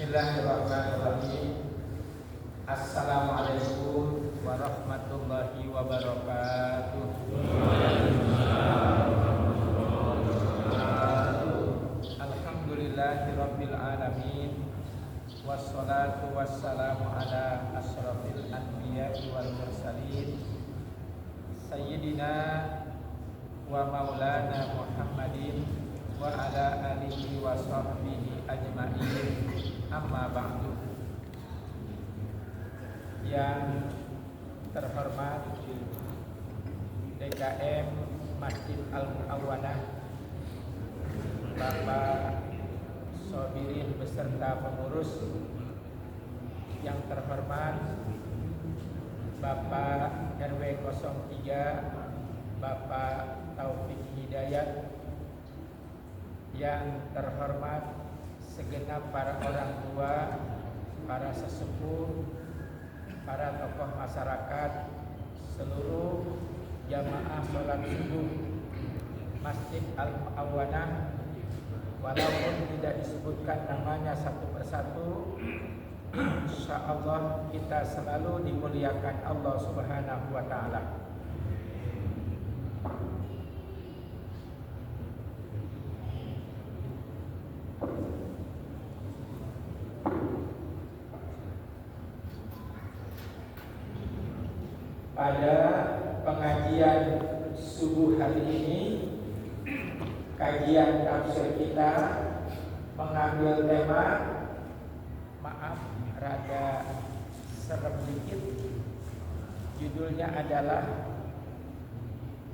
Bismillahirrahmanirrahim. Assalamualaikum warahmatullahi wabarakatuh. Alhamdulillahirabbil alamin. Wassalatu wassalamu ala asyrafil anbiya'i wal mursalin sayyidina wa maulana Muhammadin wa ala alihi wa sahbihi ajma'in. Amma ba'du. Yang terhormat DKM Masjid Al-Mu'awwanah, Bapak Sobirin beserta pengurus, yang terhormat Bapak RW 03 Bapak Taufik Hidayat, yang terhormat segenap para orang tua, para sesepuh, para tokoh masyarakat, seluruh jamaah sholat subuh Masjid Al-Mu'awwanah, walaupun tidak disebutkan namanya satu persatu, insyaallah kita selalu dimuliakan Allah Subhanahu wa ta'ala. Pada pengajian subuh hari ini, kajian tafsir kita mengambil tema, maaf rada serem dikit, judulnya adalah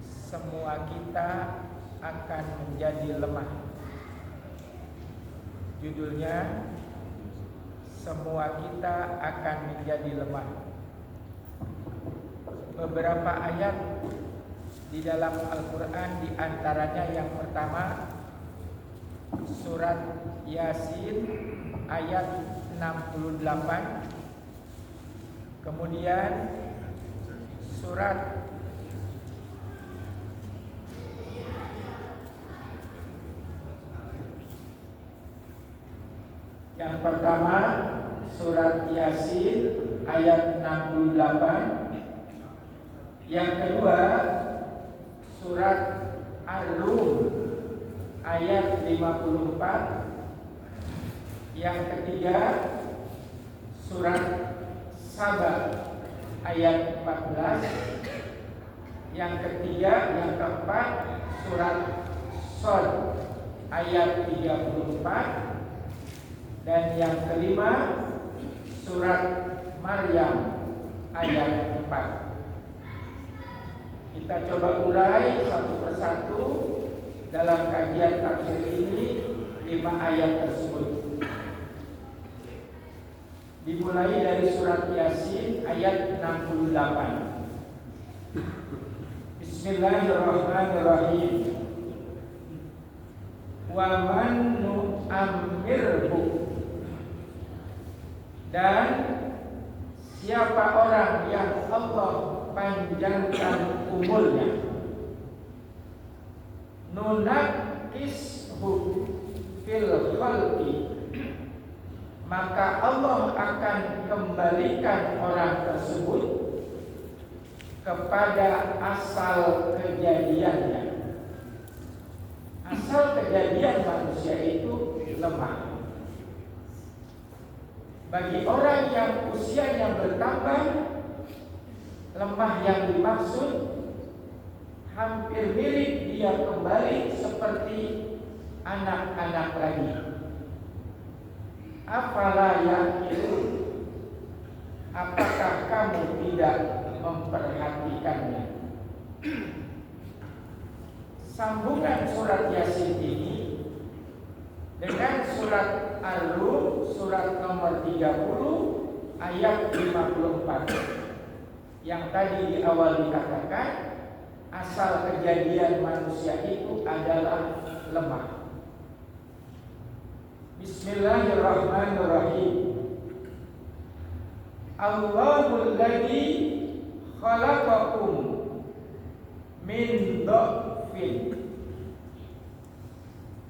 semua kita akan menjadi lemah. Judulnya semua kita akan menjadi lemah. Beberapa ayat di dalam Al-Quran, di antaranya yang pertama surat Yasin ayat 68, kemudian surat yang pertama surat Yasin ayat 68, yang kedua surat Ar-Rum ayat 54, yang ketiga surat Saba ayat 14, yang ketiga, yang keempat surat Shad ayat 34, dan yang kelima surat Maryam ayat 4. Kita coba urai satu persatu dalam kajian tafsir ini 5 ayat tersebut. Dimulai dari surat Yasin ayat 68. Bismillahirrahmanirrahim. Wa man nu'ammirhu, dan siapa orang yang Allah panjangkan umurnya, nunakishu fil khalqi, maka Allah akan kembalikan orang tersebut kepada asal kejadiannya. Asal kejadian manusia itu lemah. Bagi orang yang usianya bertambah, lemah yang dimaksud hampir mirip dia kembali seperti anak-anak lagi. Afala yaqilun, apakah kamu tidak memperhatikannya? Sambungan surat Yasin ini dengan surat Ar-Rum surat nomor 30 ayat 54 yang tadi di awal dikatakan asal kejadian manusia itu adalah lemah. Bismillahirrahmanirrahim. Allahul ladzi khalaqakum min dha'fin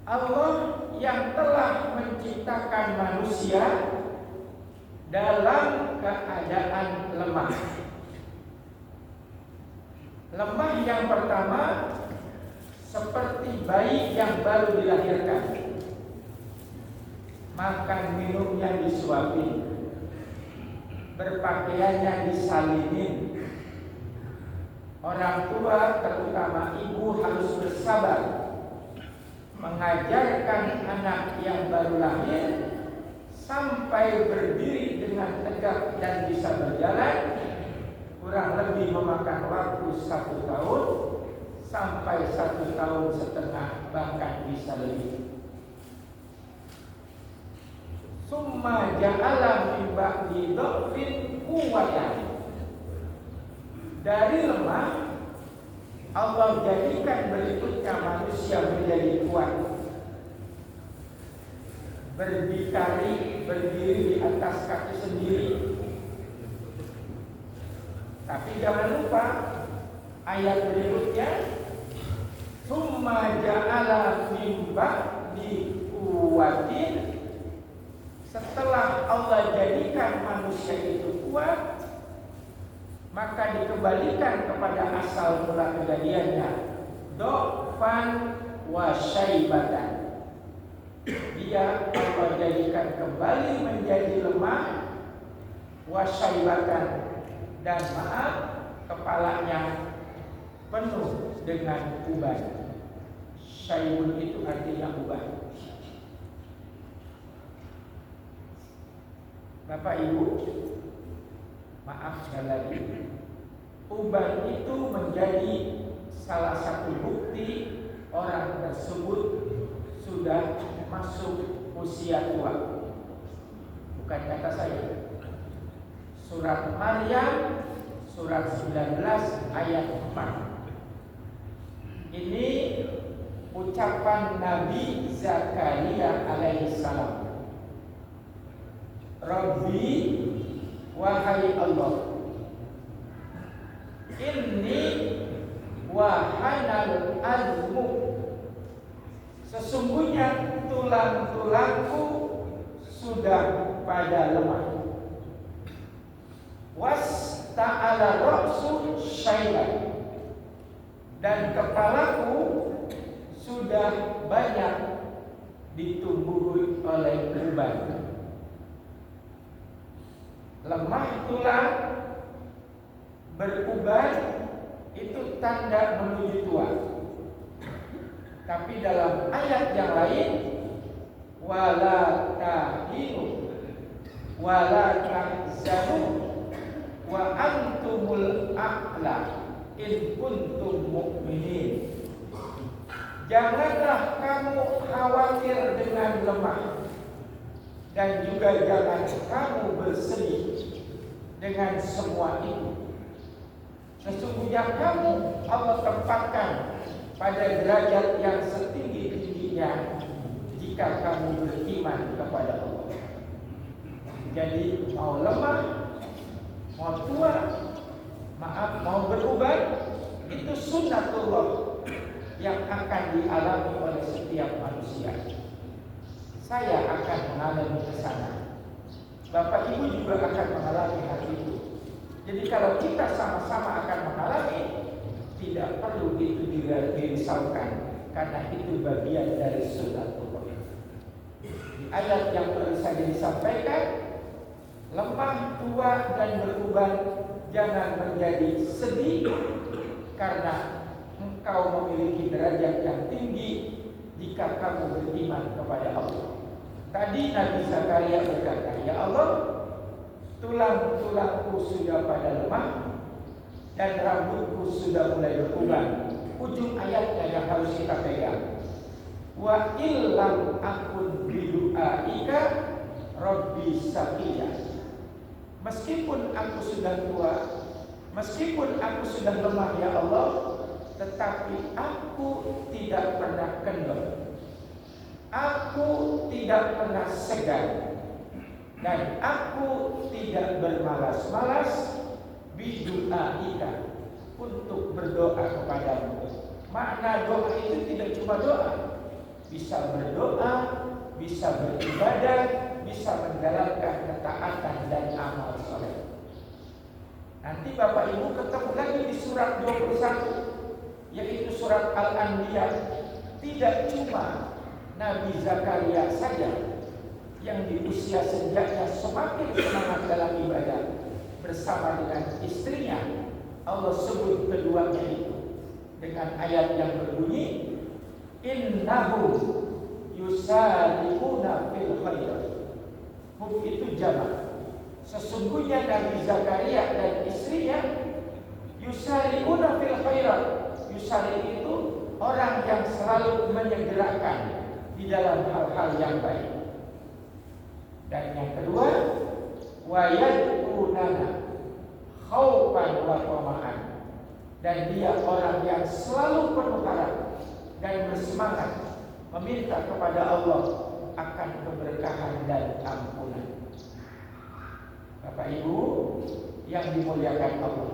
Allah yang telah menciptakan manusia dalam keadaan lemah. Lemah yang pertama seperti bayi yang baru dilahirkan, makan minumnya disuapin, berpakaiannya disalinin. Orang tua terutama ibu harus bersabar mengajarkan anak yang baru lahir sampai berdiri dengan tegak dan bisa berjalan, kurang lebih memakan waktu 1 tahun sampai 1,5 tahun, bahkan bisa lebih. Summa ja'ala min ba'di dhafin quwwatan. Dari lemah Allah jadikan berikutnya manusia menjadi kuat, berdikari, berdiri di atas kaki sendiri. Tapi jangan lupa ayat berikutnya, summa ja'ala min ba'di quwwatin. Setelah Allah jadikan manusia itu kuat, maka dikembalikan kepada asal mula kejadiannya, dhofan wa syaibatan. Dia Allah jadikan kembali menjadi lemah, wa syaibatan, dan maaf, kepalanya penuh dengan uban. Syaibun itu artinya uban. Bapak Ibu, maaf sekali lagi, uban itu menjadi salah satu bukti orang tersebut sudah masuk usia tua. Bukan kata saya. Surat Maryam, surat 19 ayat 4. Ini ucapan Nabi Zakaria alaihissalam. Rabbi, wahai Allah, inni wahanal azmu, sesungguhnya tulang-tulangku sudah pada lemah. Wasta'ala ra'su syaiban, dan kepalaku sudah banyak ditumbuhi oleh uban. Lemah tulang, beruban, itu tanda menuju tua. Tapi dalam ayat yang lain, wala tahinu wala tahzanu wa antumul a'la in kuntum mu'minin. Janganlah kamu khawatir dengan lemah, dan juga jangan kamu bersedih dengan semua itu. Sesungguhnya kamu Allah tempatkan pada derajat yang setinggi-tingginya jika kamu beriman kepada Allah. Jadi mau lemah, mau tua, maaf, mau beruban, itu sunnatullah yang akan dialami oleh setiap manusia. Saya akan mengalami ke sana. Bapak Ibu juga akan mengalami hal itu. Jadi kalau kita sama-sama akan mengalami, tidak perlu itu dirisaukan, karena itu bagian dari sunnatullah. Di ayat yang baru saja disampaikan, lemah, tua, dan beruban, jangan menjadi sedih karena engkau memiliki derajat yang tinggi jika kamu beriman kepada Allah. Tadi Nabi Zakaria berkata, ya Allah, tulang-tulangku sudah pada lemah dan rambutku sudah mulai beruban. Ujung ayatnya yang harus kita pegang. Wa illam akun bidu'aika rabbi saqiya. Meskipun aku sudah tua, meskipun aku sudah lemah ya Allah, tetapi aku tidak pernah kendor. Aku tidak pernah segan, dan aku tidak bermalas-malas bidu'aika, untuk berdoa kepadamu. Makna doa itu tidak cuma doa. bisa berdoa, bisa beribadah, bisa menjalankan ketaatan dan amal soleh. Nanti Bapak Ibu ketemu lagi di surat 21, yaitu surat Al-Anbiya. Tidak cuma Nabi Zakaria saja yang di usia senjanya semakin semangat dalam ibadah bersama dengan istrinya. Allah sebut keduanya itu dengan ayat yang berbunyi, innahum yusari'una fil khairat. Hum itu jamak. Sesungguhnya Nabi Zakaria dan istrinya yusari'una fil khairat. Yusari itu orang yang selalu menyegerakan di dalam hal-hal yang baik. Dan yang kedua, wa yad'unana khaufan wa tama'an. Dan dia orang yang selalu penuh harap dan bersemangat meminta kepada Allah akan keberkahan dan ampunan. Bapak Ibu yang dimuliakan Allah,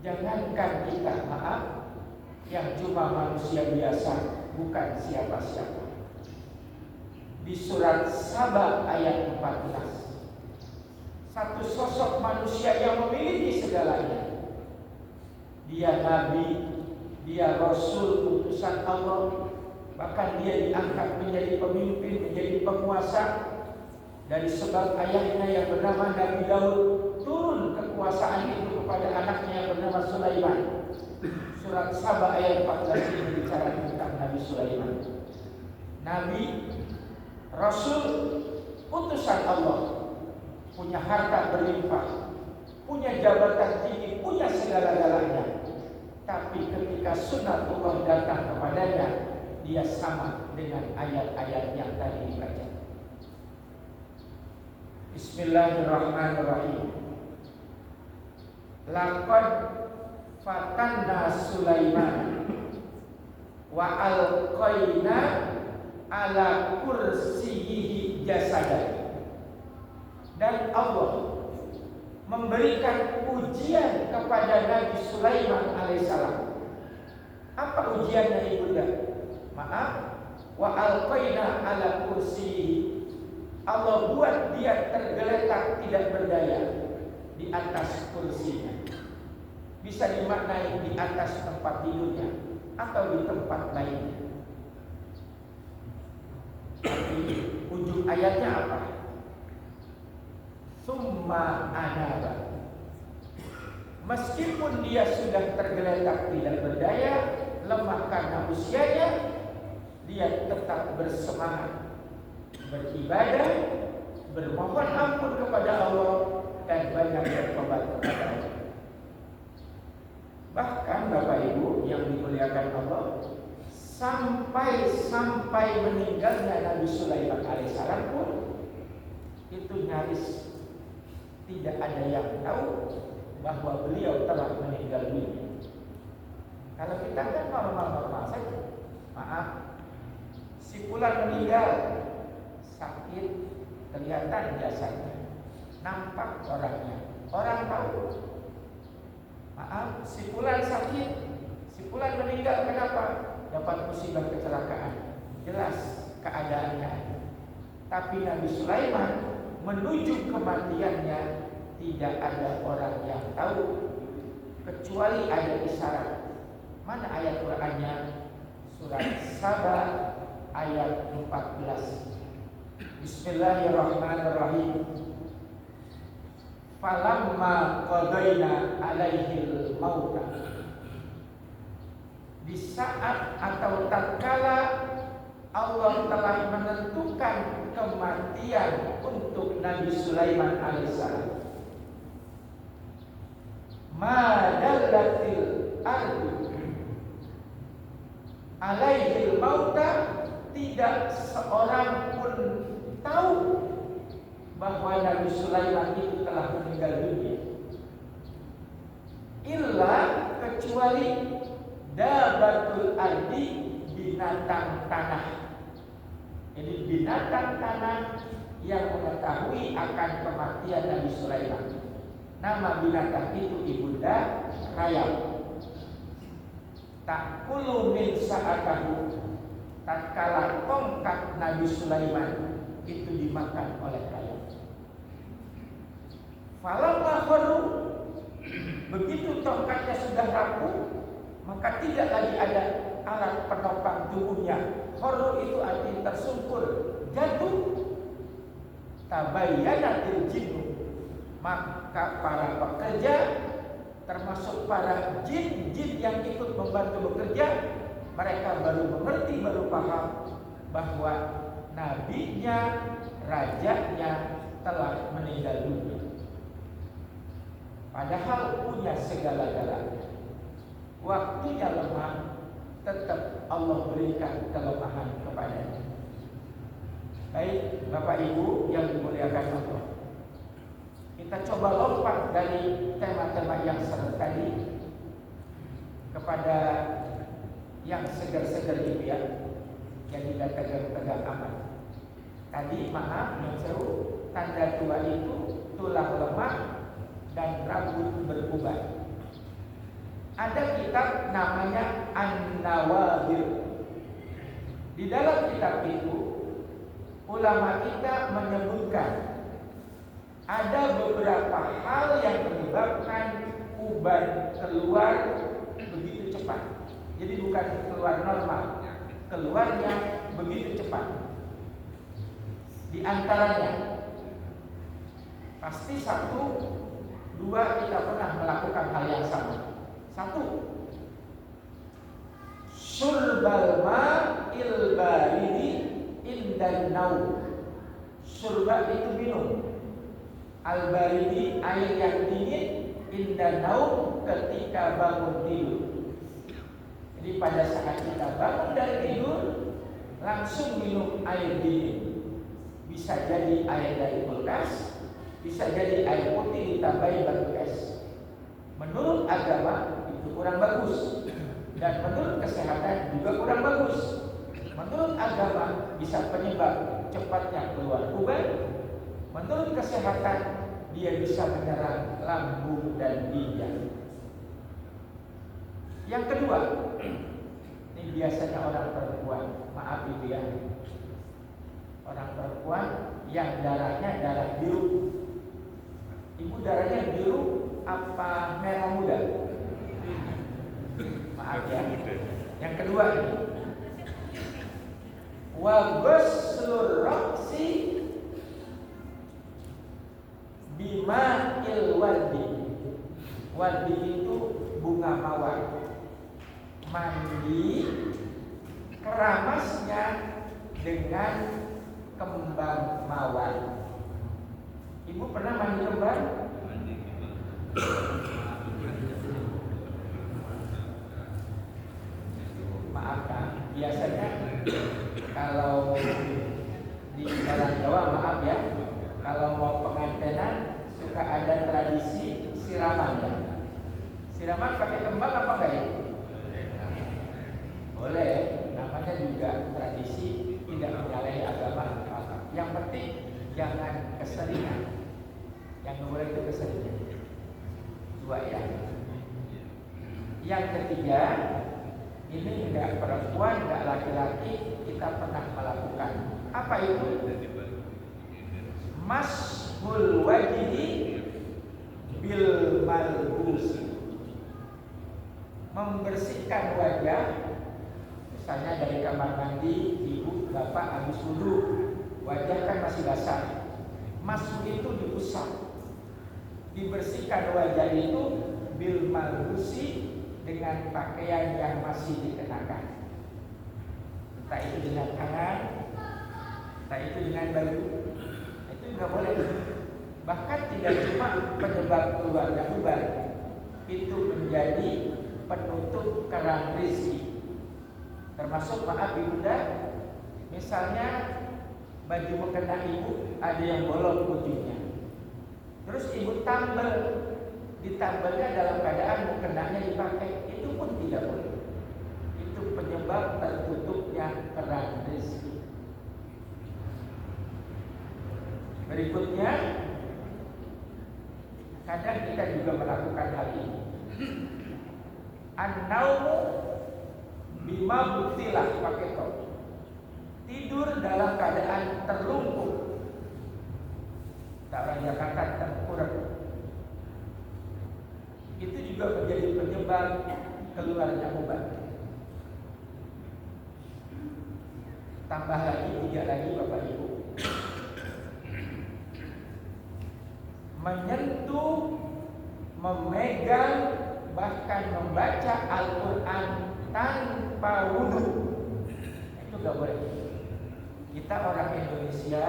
jangankan kita yang cuma manusia biasa, bukan siapa-siapa. Di surat Saba ayat 14, satu sosok manusia yang memiliki segalanya. Dia nabi, dia rasul utusan Allah, bahkan dia diangkat menjadi pemimpin, menjadi penguasa. Dari sebab ayahnya yang bernama Nabi Daud, turun kekuasaan itu kepada anaknya yang bernama Sulaiman. Surat Saba ayat 14 ini bicara tentang Nabi Sulaiman. Nabi, rasul, utusan Allah, punya harta berlimpah, punya jabatan tinggi, punya segala-galanya. Tapi ketika sunatullah datang kepadanya, dia sama dengan ayat-ayat yang tadi dibaca. Bismillahirrahmanirrahim. Laqad fatanna Sulaiman wa alqaina ala kursiyyihi jasadan. Dan Allah memberikan ujian kepada Nabi Sulaiman alaihissalam. Apa ujiannya Ibunda? Maaf, wa alqaina ala kursiyyihi. Allah buat dia tergeletak tidak berdaya di atas kursinya. Bisa dimaknai di atas tempat tidurnya atau di tempat lainnya. Tapi ujung ayatnya apa? Summa anaba. Meskipun dia sudah tergeletak tidak berdaya, lemah karena usianya, dia tetap bersemangat beribadah, bermohon ampun kepada Allah, dan banyak bertobat kepada Allah. Bahkan Bapak Ibu yang dimuliakan Allah, sampai meninggalnya Nabi Sulaiman alaihissalam pun itu nyaris tidak ada yang tahu bahwa beliau telah meninggal dunia. Kalau kita kan normal-normal saja. Maaf, si fulan meninggal, sakit, kelihatan jasanya, nampak orangnya, orang tahu. Maaf, si fulan sakit, si fulan meninggal, kenapa? Dapat musibah kecelakaan, jelas keadaannya. Tapi Nabi Sulaiman menuju kematiannya tidak ada orang yang tahu kecuali ada isyarat. Mana ayat Qur'annya? Surat Saba ayat 14. Bismillahirrahmanirrahim. Falamma qadaina alaihil mauta. Di saat atau tatkala Allah telah menentukan kematian untuk Nabi Sulaiman alaihissalam. Madallatil ardu alaihil mauta, tidak seorang pun tahu bahwa Nabi Sulaiman itu telah meninggal dunia, illa kecuali dabatul ardi, binatang tanah. Jadi binatang tanah yang mengetahui akan kematian Nabi Sulaiman. Nama binatang itu Ibunda Rayap. takulu min sa'atahu, tatkala tongkat Nabi Sulaiman itu dimakan oleh rayap. Falamma kharu, begitu tongkatnya sudah rapuh, maka tidak lagi ada alat penopang tubuhnya. Kharu itu artinya tersungkur, jatuh. Tabayyanatil jinnu, maka para pekerja termasuk para jin-jin yang ikut membantu bekerja, mereka baru mengerti, baru paham bahwa nabinya, rajanya telah meninggal dunia. Padahal punya segala-galanya. Waktunya lemah, tetap Allah berikan kelemahan kepadanya. Baik, Bapak Ibu yang dimuliakan Allah, kita coba lompat dari tema-tema yang seru tadi kepada yang segar-segar itu ya, yang tidak tegang-tegang amat. Tadi maaf yang seru, tanda tua itu tulang lemah dan rambut beruban. Ada kitab namanya An-Nawadir. Di dalam kitab itu ulama kita menyebutkan ada beberapa hal yang menyebabkan uban keluar begitu cepat. Jadi bukan keluar normal, keluarnya begitu cepat. Di antaranya pasti satu, dua kita pernah melakukan hal yang sama. Satu, syurbal ma'il baridi indan naum. Surba itu minum, al-baridi air yang dingin, indan naum ketika bangun tidur. Jadi pada saat kita bangun dari tidur langsung minum air dingin. Bisa jadi air dari kulkas, bisa jadi air putih ditambahin batu es. Menurut agama itu kurang bagus, dan menurut kesehatan juga kurang bagus. Menurut agama bisa penyebab cepatnya keluar uban. Menurut kesehatan dia bisa menyerang lambung dan ginjal. Yang kedua, ini biasanya orang perempuan, maaf ibu ya, orang perempuan yang darahnya darah biru. Ibu darahnya biru apa merah muda? Maaf ya. Yang kedua ini, wa ghuslur ra'si bima wardi. Wardi itu bunga mawar. Mandi keramasnya dengan kembang mawar. Ibu pernah mandi kembang? Maafkan, biasanya kalau di dalam Jawa, maaf ya, kalau mau pengantinan suka ada tradisi siraman ya. Siraman pakai kembang apa enggak ya? Boleh, namanya juga tradisi, tidak menyalahi agama. Yang penting jangan keseringan. Yang boleh itu keseringan. Dua ya. Yang ketiga, ini enggak perempuan, enggak laki-laki, kita pernah melakukan. Apa itu? Mashul wajhi bil malbus. Membersihkan wajah, misalnya dari kamar mandi, ibu, bapak habis wudu, wajah kan masih basah. Masuk itu diusap, dibersihkan wajah itu bil malbusi, dengan pakaian yang masih dikenakan. Entah itu dengan tangan, entah itu dengan baju, itu nggak boleh. Bahkan tidak cuma penyebab keluarnya uban, itu menjadi penutup keran rezeki. Termasuk maaf ibunda, misalnya baju mukena ibu ada yang bolong ujungnya, terus ibu tambal, ditambalnya dalam keadaan mukenanya dipakai, itu pun tidak boleh. Itu penyebab tertutupnya keran rezeki. Berikutnya, kadang kita juga melakukan hal ini. An-naumu bima buktilah pakai top. Tidur dalam keadaan terlungkup. Tak orang Jakarta tengkurap. Itu juga menjadi penyebab keluarnya obat. Tambah lagi 3 lagi Bapak Ibu. Menyentuh, memegang, bahkan membaca Al-Quran tanpa wudhu, itu gak boleh. Kita orang Indonesia,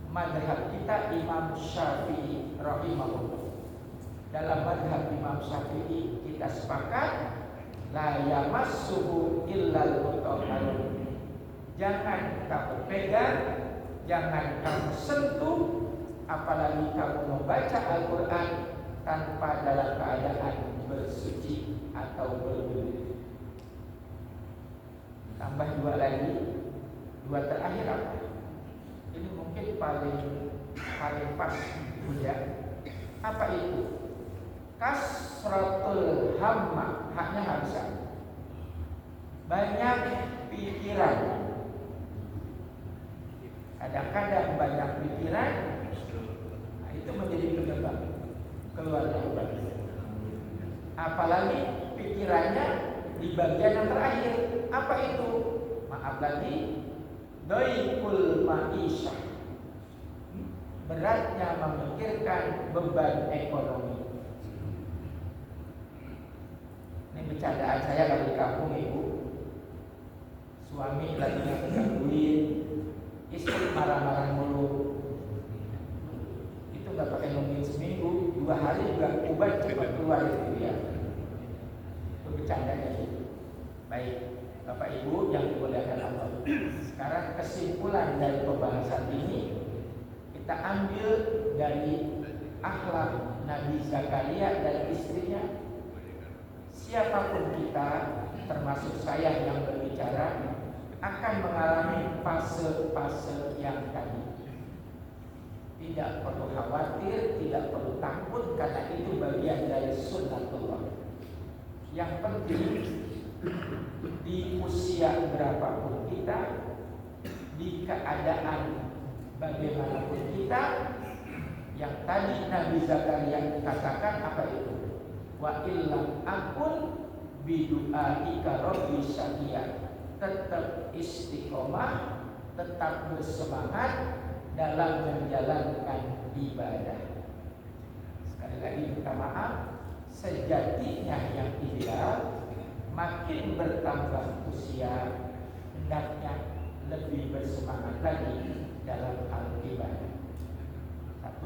mazhab kita Imam Syafi'i rahimahullah. Dalam mazhab Imam Syafi'i kita sepakat la yamassuhu illal mutahharun. Jangan kamu pegang, jangan kamu sentuh, apalagi kamu membaca Al-Quran tanpa dalam keadaan bersuci atau berwudu. Tambah 2 lagi, 2 terakhir apa? Ini mungkin paling pas ya. Apa itu? Kasratul hamma, haknya hamzah. Banyak pikiran. Kadang-kadang banyak pikiran, nah itu menjadi penyebab keluarnya obat. Apalagi pikirannya di bagian yang terakhir. Apa itu? Maaf lagi, doikul ma'isyah, beratnya memikirkan beban ekonomi. Ini bercandaan saya kalau di kampung Ibu. Suami lagi ngegangguin, istri marah-marah mulu. Itu gak pakai nungguin seminggu, 2 hari juga obat cepat keluar itu ya. Itu bercandanya gitu. Baik, Bapak Ibu yang dimuliakan Allah. Sekarang kesimpulan dari pembahasan ini kita ambil dari akhlak Nabi Zakaria dan istrinya. Siapapun kita, termasuk saya yang berbicara, akan mengalami fase-fase yang tadi. Tidak perlu khawatir, tidak perlu takut, karena itu bagian dari sunnatullah. Yang penting di usia berapapun kita, di keadaan bagaimanapun kita, yang tadi Nabi Zakaria katakan apa itu? Wa illam akun bidu'aika rabbi syaqiya. Tetap istiqomah, tetap bersemangat dalam menjalankan ibadah. Sekali lagi minta maaf, sejatinya yang ideal makin bertambah usia, hendaknya lebih bersemangat lagi dalam hal ibadah. 1.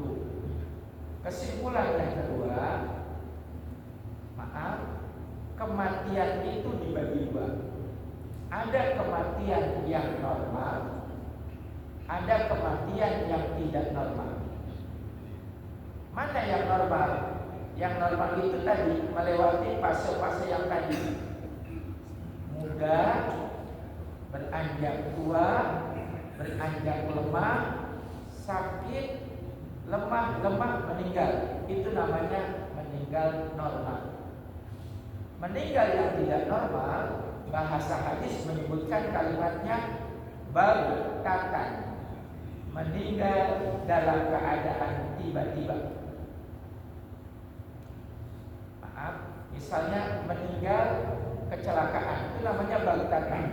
Kesimpulan yang kedua, maaf, kematian itu dibagi 2. Ada kematian yang normal, ada kematian yang tidak normal. Mana yang normal? Yang normal itu tadi melewati fase-fase yang tadi. Muda, beranjak tua, beranjak lemah, sakit, lemah, meninggal. Itu namanya meninggal normal. Meninggal yang tidak normal, bahasa hadis menyebutkan kalimatnya baghtatan, meninggal dalam keadaan tiba-tiba. Maaf, misalnya meninggal kecelakaan, itu namanya baghtatan.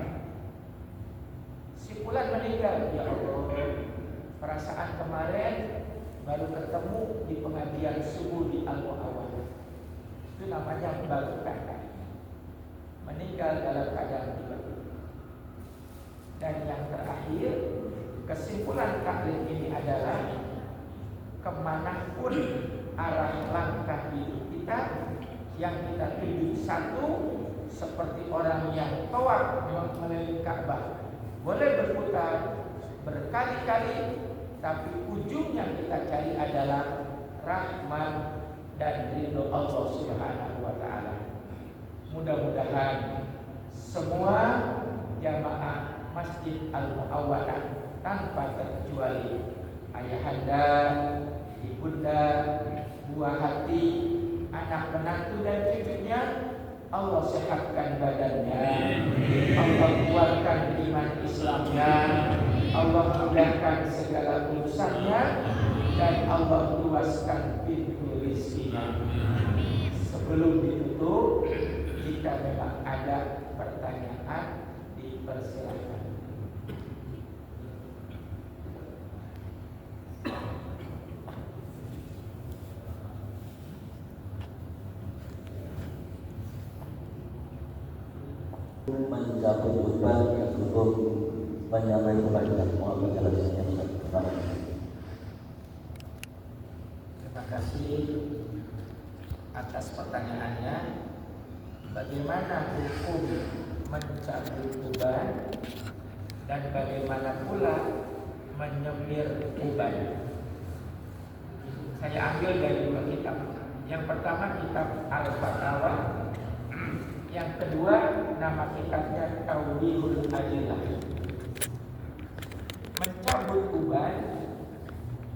Si fulan meninggal, ya Allah, perasaan kemarin baru ketemu di pengajian subuh di Al-Mu'awwalah. Itu namanya baghtatan, meninggal dalam keadaan tiba-tiba. Dan yang terakhir, kesimpulan taklim ini adalah kemanapun arah langkah hidup kita, yang kita tuju 1, seperti orang yang tawaf mengelilingi Ka'bah, boleh berputar berkali-kali, tapi ujungnya kita cari adalah rahmat dan ridho Allah Subhanahu wa Ta'ala. Mudah-mudahan semua jamaah Masjid Al-Mu'awwalah tanpa terkecuali ayahanda, ibunda, buah hati, anak menantu dan cucunya Allah sehatkan badannya, Allah kuatkan iman Islamnya, Allah mudahkan segala urusannya, dan Allah luaskan pintu rezekinya. Sebelum ditutup, jika memang ada pertanyaan, dipersilakan. Mencapai beban yang cukup menyampaikan kepada mohon penjelasannya Ustaz. Terima kasih atas pertanyaannya. Bagaimana hukum mencabut uban dan bagaimana pula menyemir uban? Saya ambil dari dua kitab. Yang pertama kitab Al-Fatawa, yang kedua nama kitabnya Tauhidul Adillah. Mencabut uban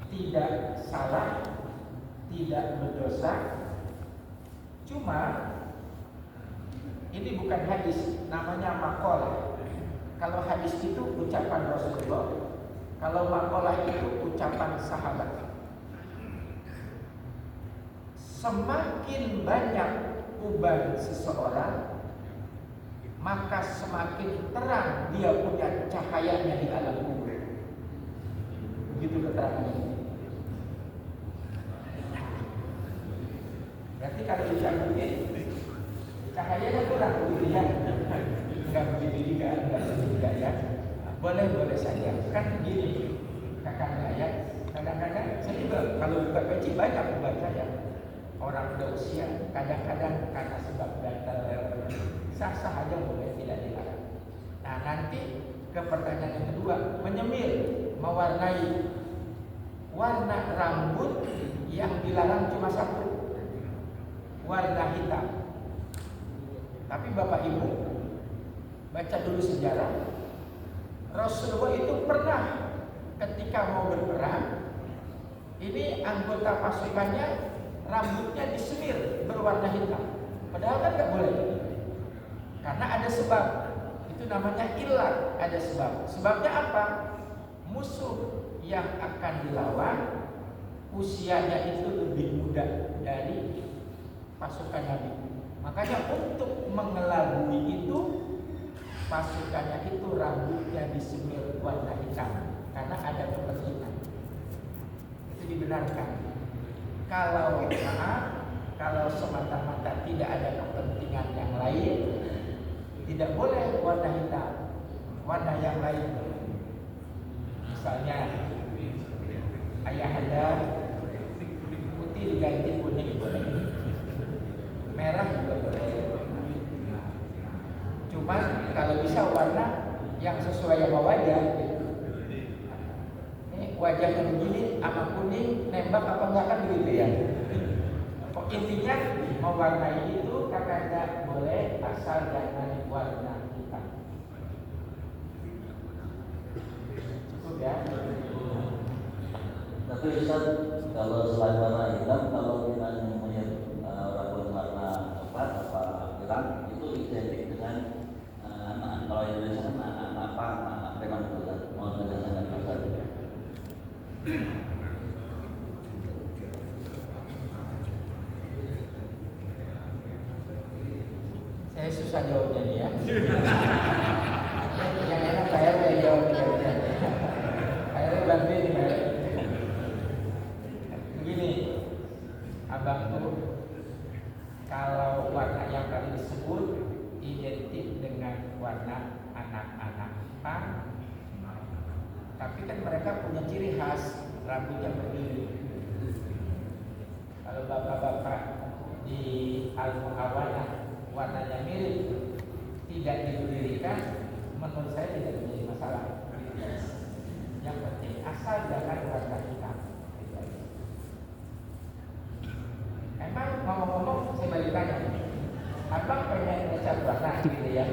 tidak salah, tidak berdosa. Cuma ini bukan hadis, namanya maqalah. Kalau hadis itu ucapan Rasulullah, kalau maqalah itu ucapan sahabat. Semakin banyak uban seseorang, maka semakin terang dia punya cahayanya di alam kubur. Begitu keterangannya. Berarti kalau dicabutin, cahayanya kurang begitu ya? Enggak begitu juga, ya. Boleh saja. Kan gini, kakak ya. Kadang-kadang saya juga kalau buka peci banyak uban saya. Orang udah usia, kadang-kadang karena sebab gatal, sah-sah aja boleh, tidak dilarang. Nah nanti ke pertanyaan yang kedua, menyemir, mewarnai. Warna rambut yang dilarang cuma satu, warna hitam. Tapi Bapak Ibu baca dulu sejarah. Rasulullah itu pernah ketika mau berperang, ini anggota pasukannya rambutnya disemir berwarna hitam. Padahal kan nggak boleh, karena ada sebab. Itu namanya ilat, ada sebab. Sebabnya apa? Musuh yang akan dilawan usianya itu lebih muda dari pasukan Nabi. Makanya untuk mengelabui itu, pasukannya itu rambutnya disemir warna hitam karena ada kepentingan. Itu dibenarkan. Kalau semata-mata tidak ada kepentingan yang lain, tidak boleh warna hitam. Warna yang lain, misalnya ayahanda putih diganti kuning boleh, merah juga boleh. Cuma kalau bisa warna yang sesuai sama wajah. Wajahnya begini sama kuning, nembak apa enggak kan begitu ya. Intinya mewarnai itu kakaknya boleh asal jangan warna hitam. Cukup ya. Tapi Ustaz, kalau selain warna hitam, kalau kita punya rambut warna hitam, itu identik dengan kalau Indonesia anak preman itu kan, mau menjelaskan Ustaz. Saya susah jawabnya nih ya. Yang enak saya jawab jawabnya. Saya bantuin ya. Begini, abang tuh kalau warna yang tadi disebut identik dengan warna anak-anak pang. Tapi kan mereka punya ciri khas, rambutnya berdiri. Kalau bapak-bapak di Al-Mu'awanah warnanya mirip, tidak diberdirikan, menurut saya tidak menjadi masalah. Yang penting asal jangan warna hitam. Emang ngomong-ngomong saya balik tanya, abang pengen ngecat warna gitu ya?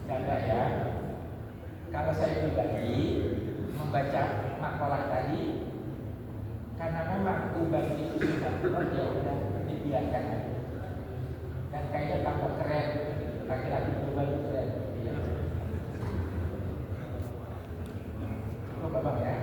Enggak ya. Kalau saya pribadi membaca makalah tadi, karena memang uban itu sudah keluar, ya udah dibiarkan. kayaknya tambah keren, laki-laki berubah keren. Iya. Oh, Bapak ya.